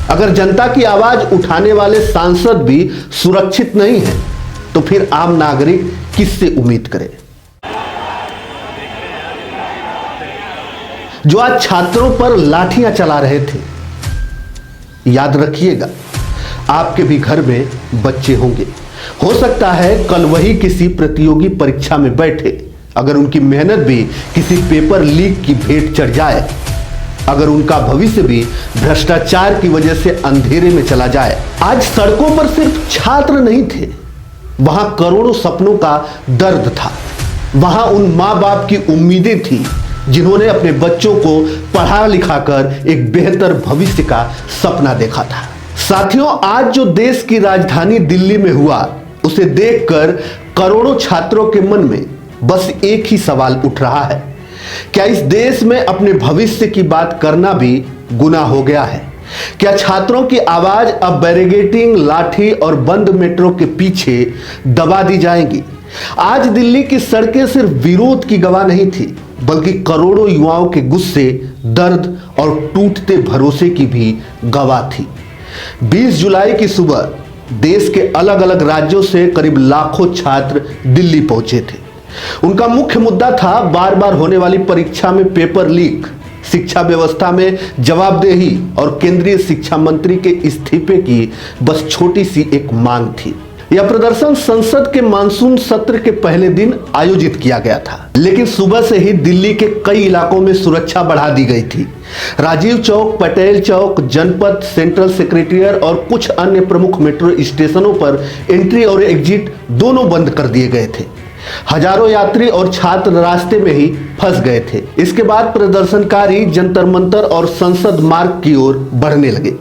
अगर जनता की आवाज उठाने वाले सांसद भी सुरक्षित नहीं है तो फिर आम नागरिक किससे उम्मीद करे। जो आज छात्रों पर लाठियां चला रहे थे, याद रखिएगा आपके भी घर में बच्चे होंगे। हो सकता है कल वही किसी प्रतियोगी परीक्षा में बैठे, अगर उनकी मेहनत भी किसी पेपर लीक की भेंट चढ़ जाए, अगर उनका भविष्य भी भ्रष्टाचार की वजह से अंधेरे में चला जाए। आज सड़कों पर सिर्फ छात्र नहीं थे, वहां करोड़ों सपनों का दर्द था। वहां उन मां बाप की उम्मीदें थी जिन्होंने अपने बच्चों को पढ़ा लिखा कर एक बेहतर भविष्य का सपना देखा था। साथियों, आज जो देश की राजधानी दिल्ली में हुआ, उसे देखकर करोड़ों छात्रों के मन में बस एक ही सवाल उठ रहा है, क्या इस देश में अपने भविष्य की बात करना भी गुनाह हो गया है? क्या छात्रों की आवाज अब बैरिकेडिंग, लाठी और बंद मेट्रो के पीछे दबा दी जाएंगी? आज दिल्ली की सड़कें सिर्फ विरोध की गवाह नहीं थी, बल्कि करोड़ों युवाओं के गुस्से, दर्द और टूटते भरोसे की भी गवाह थी। 20 जुलाई की सुबह देश के अलग अलग राज्यों से करीब लाखों छात्र दिल्ली पहुंचे थे। उनका मुख्य मुद्दा था बार बार होने वाली परीक्षा में पेपर लीक, शिक्षा व्यवस्था में जवाबदेही और केंद्रीय शिक्षा मंत्री के इस्तीफे की बस छोटी सी एक मांग थी। यह प्रदर्शन संसद के मानसून सत्र के पहले दिन आयोजित किया गया था, लेकिन सुबह से ही दिल्ली के कई इलाकों में सुरक्षा बढ़ा दी गई थी। राजीव चौक, पटेल चौक, जनपथ, सेंट्रल सेक्रेटेरिएट और कुछ अन्य प्रमुख मेट्रो स्टेशनों पर एंट्री और एग्जिट दोनों बंद कर दिए गए थे। हजारों यात्री और छात्र रास्ते में ही फंस गए थे। इसके बाद प्रदर्शनकारी जंतर मंतर और संसद मार्ग की ओर बढ़ने लगे।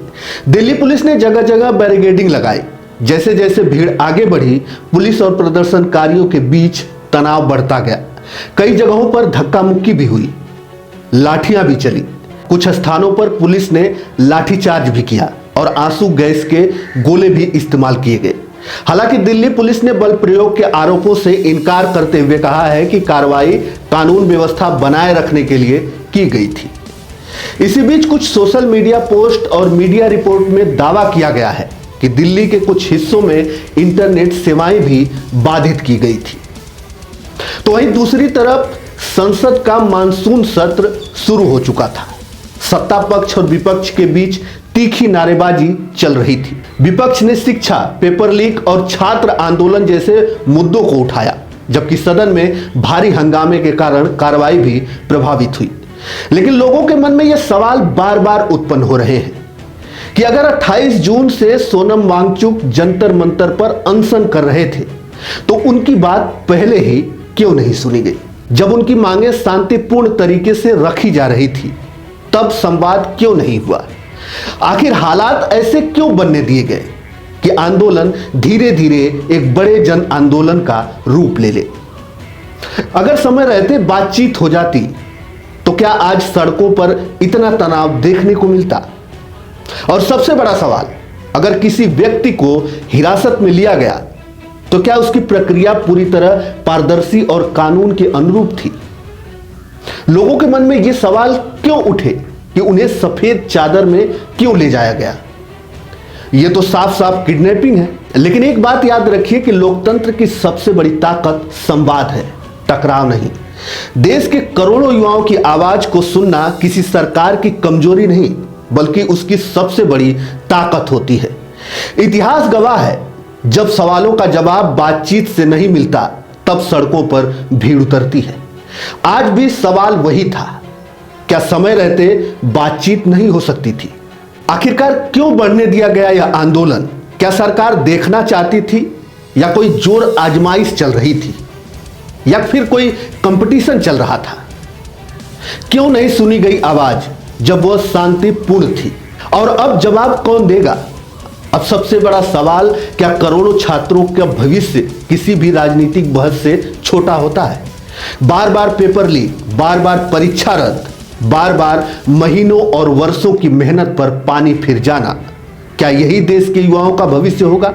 दिल्ली पुलिस ने जगह जगह बैरिकेडिंग लगाई। जैसे जैसे भीड़ आगे बढ़ी, पुलिस और प्रदर्शनकारियों के बीच तनाव बढ़ता गया। कई जगहों पर धक्का मुक्की भी हुई, लाठियां भी चली। कुछ स्थानों पर पुलिस ने लाठीचार्ज भी किया और आंसू गैस के गोले भी इस्तेमाल किए गए। हालांकि दिल्ली पुलिस ने बल प्रयोग के आरोपों से इनकार करते हुए कहा है कि कार्रवाई कानून व्यवस्था बनाए रखने के लिए की गई थी। इसी बीच कुछ सोशल मीडिया पोस्ट और मीडिया रिपोर्ट में दावा किया गया है कि दिल्ली के कुछ हिस्सों में इंटरनेट सेवाएं भी बाधित की गई थी। तो वहीं दूसरी तरफ संसद का मानसून सत्र शुरू हो चुका था। सत्ता पक्ष और विपक्ष के बीच तीखी नारेबाजी चल रही थी। विपक्ष ने शिक्षा, पेपर लीक और छात्र आंदोलन जैसे मुद्दों को उठाया, जबकि सदन में भारी हंगामे के कारण कार्रवाई भी प्रभावित हुई। लेकिन लोगों के मन में यह सवाल बार बार उत्पन्न हो रहे हैं कि अगर 28 जून से सोनम वांगचुक जंतर मंतर पर अनशन कर रहे थे, तो उनकी बात पहले ही क्यों नहीं सुनी गई? जब उनकी मांगे शांतिपूर्ण तरीके से रखी जा रही थी, तब संवाद क्यों नहीं हुआ? आखिर हालात ऐसे क्यों बनने दिए गए कि आंदोलन धीरे धीरे एक बड़े जन आंदोलन का रूप ले ले? अगर समय रहते बातचीत हो जाती तो क्या आज सड़कों पर इतना तनाव देखने को मिलता? और सबसे बड़ा सवाल, अगर किसी व्यक्ति को हिरासत में लिया गया तो क्या उसकी प्रक्रिया पूरी तरह पारदर्शी और कानून के अनुरूप थी? लोगों के मन में यह सवाल क्यों उठे कि उन्हें सफेद चादर में क्यों ले जाया गया? यह तो साफ साफ किडनैपिंग है। लेकिन एक बात याद रखिए कि लोकतंत्र की सबसे बड़ी ताकत संवाद है, टकराव नहीं। देश के करोड़ों युवाओं की आवाज को सुनना किसी सरकार की कमजोरी नहीं, बल्कि उसकी सबसे बड़ी ताकत होती है। इतिहास गवाह है, जब सवालों का जवाब बातचीत से नहीं मिलता, तब सड़कों पर भीड़ उतरती है। आज भी सवाल वही था, क्या समय रहते बातचीत नहीं हो सकती थी? आखिरकार क्यों बढ़ने दिया गया यह आंदोलन? क्या सरकार देखना चाहती थी, या कोई जोर आजमाइश चल रही थी, या फिर कोई कंपटीशन चल रहा था? क्यों नहीं सुनी गई आवाज जब वह शांतिपूर्ण थी? और अब जवाब कौन देगा? अब सबसे बड़ा सवाल, क्या करोड़ों छात्रों का भविष्य किसी भी राजनीतिक बहस से छोटा होता है? बार बार पेपर लीक, बार बार परीक्षा रद्द, बार बार महीनों और वर्षों की मेहनत पर पानी फिर जाना, क्या यही देश के युवाओं का भविष्य होगा?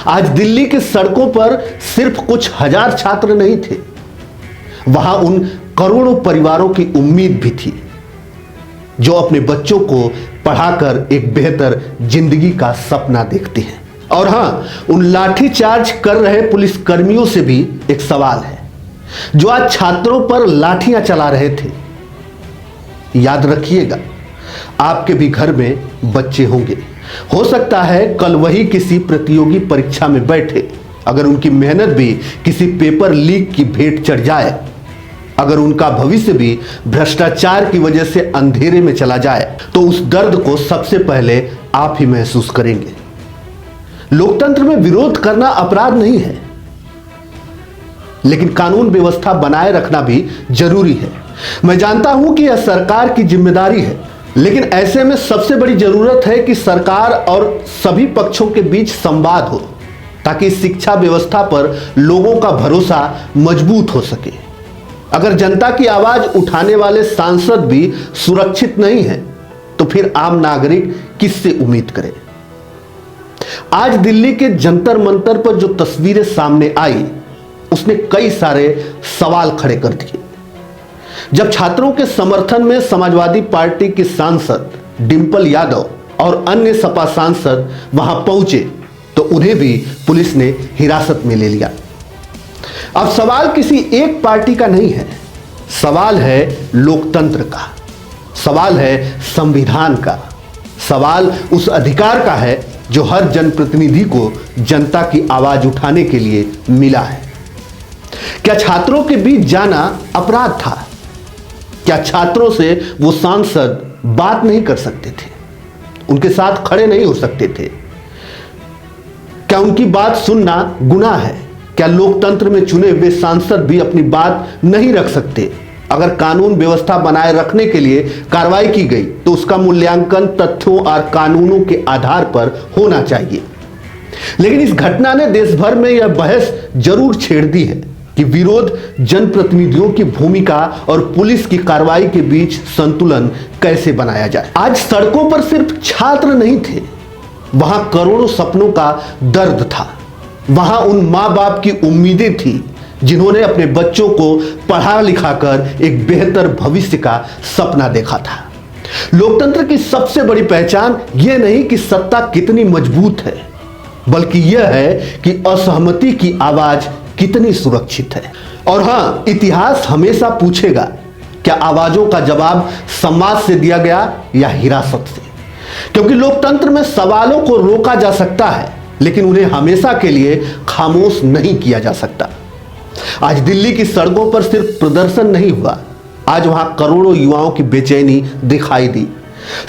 आज दिल्ली के सड़कों पर सिर्फ कुछ हजार छात्र नहीं थे, वहां उन करोड़ों परिवारों की उम्मीद भी थी जो अपने बच्चों को पढ़ाकर एक बेहतर जिंदगी का सपना देखते हैं। और हाँ, उन लाठीचार्ज कर रहे पुलिस कर्मियों से भी एक सवाल है जो आज छात्रों पर लाठियां चला रहे थे। याद रखिएगा, आपके भी घर में बच्चे होंगे। हो सकता है कल वही किसी प्रतियोगी परीक्षा में बैठे, अगर उनकी मेहनत भी किसी पेपर लीक की भेंट चढ़ जाए, अगर उनका भविष्य भी भ्रष्टाचार की वजह से अंधेरे में चला जाए, तो उस दर्द को सबसे पहले आप ही महसूस करेंगे। लोकतंत्र में विरोध करना अपराध नहीं है, लेकिन कानून व्यवस्था बनाए रखना भी जरूरी है। मैं जानता हूं कि यह सरकार की जिम्मेदारी है, लेकिन ऐसे में सबसे बड़ी जरूरत है कि सरकार और सभी पक्षों के बीच संवाद हो, ताकि शिक्षा व्यवस्था पर लोगों का भरोसा मजबूत हो सके। अगर जनता की आवाज उठाने वाले सांसद भी सुरक्षित नहीं है, तो फिर आम नागरिक किससे उम्मीद करे। आज दिल्ली के जंतर मंतर पर जो तस्वीरें सामने आई, उसने कई सारे सवाल खड़े कर दिए। जब छात्रों के समर्थन में समाजवादी पार्टी की सांसद डिंपल यादव और अन्य सपा सांसद वहां पहुंचे, तो उन्हें भी पुलिस ने हिरासत में ले लिया। अब सवाल किसी एक पार्टी का नहीं है, सवाल है लोकतंत्र का, सवाल है संविधान का, सवाल उस अधिकार का है जो हर जनप्रतिनिधि को जनता की आवाज उठाने के लिए मिला है। क्या छात्रों के बीच जाना अपराध था? क्या छात्रों से वो सांसद बात नहीं कर सकते थे, उनके साथ खड़े नहीं हो सकते थे? क्या उनकी बात सुनना गुनाह है? क्या लोकतंत्र में चुने हुए सांसद भी अपनी बात नहीं रख सकते? अगर कानून व्यवस्था बनाए रखने के लिए कार्रवाई की गई, तो उसका मूल्यांकन तथ्यों और कानूनों के आधार पर होना चाहिए। लेकिन इस घटना ने देश भर में यह बहस जरूर छेड़ दी है कि विरोध जनप्रतिनिधियों की भूमिका और पुलिस की कार्रवाई के बीच संतुलन कैसे बनाया जाए। आज सड़कों पर सिर्फ छात्र नहीं थे, वहां करोड़ों सपनों का दर्द था। वहां उन मां बाप की उम्मीदें थी जिन्होंने अपने बच्चों को पढ़ा लिखाकर एक बेहतर भविष्य का सपना देखा था। लोकतंत्र की सबसे बड़ी पहचान यह नहीं कि सत्ता कितनी मजबूत है, बल्कि यह है कि असहमति की आवाज कितनी सुरक्षित है। और हां, इतिहास हमेशा पूछेगा, क्या आवाजों का जवाब संवाद से दिया गया या हिरासत से? क्योंकि लोकतंत्र में सवालों को रोका जा सकता है, लेकिन उन्हें हमेशा के लिए खामोश नहीं किया जा सकता। आज दिल्ली की सड़कों पर सिर्फ प्रदर्शन नहीं हुआ, आज वहां करोड़ों युवाओं की बेचैनी दिखाई दी।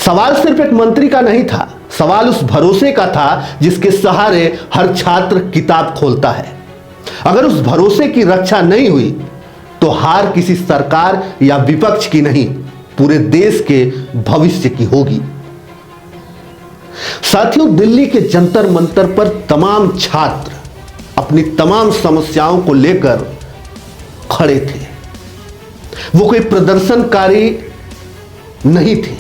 सवाल सिर्फ एक मंत्री का नहीं था, सवाल उस भरोसे का था जिसके सहारे हर छात्र किताब खोलता है। अगर उस भरोसे की रक्षा नहीं हुई, तो हार किसी सरकार या विपक्ष की नहीं, पूरे देश के भविष्य की होगी। साथियों, दिल्ली के जंतर मंतर पर तमाम छात्र अपनी तमाम समस्याओं को लेकर खड़े थे। वो कोई प्रदर्शनकारी नहीं थे,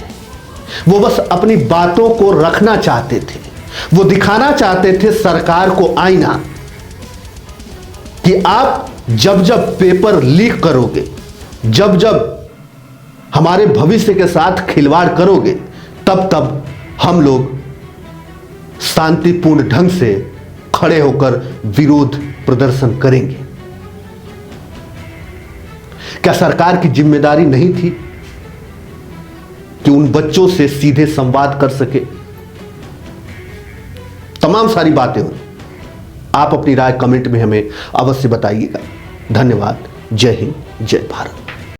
वो बस अपनी बातों को रखना चाहते थे। वो दिखाना चाहते थे सरकार को आईना कि आप जब जब पेपर लीक करोगे, जब जब हमारे भविष्य के साथ खिलवाड़ करोगे, तब तब हम लोग शांतिपूर्ण ढंग से खड़े होकर विरोध प्रदर्शन करेंगे। क्या सरकार की जिम्मेदारी नहीं थी कि उन बच्चों से सीधे संवाद कर सके? तमाम सारी बातें हुई। आप अपनी राय कमेंट में हमें अवश्य बताइएगा। धन्यवाद। जय हिंद, जय भारत।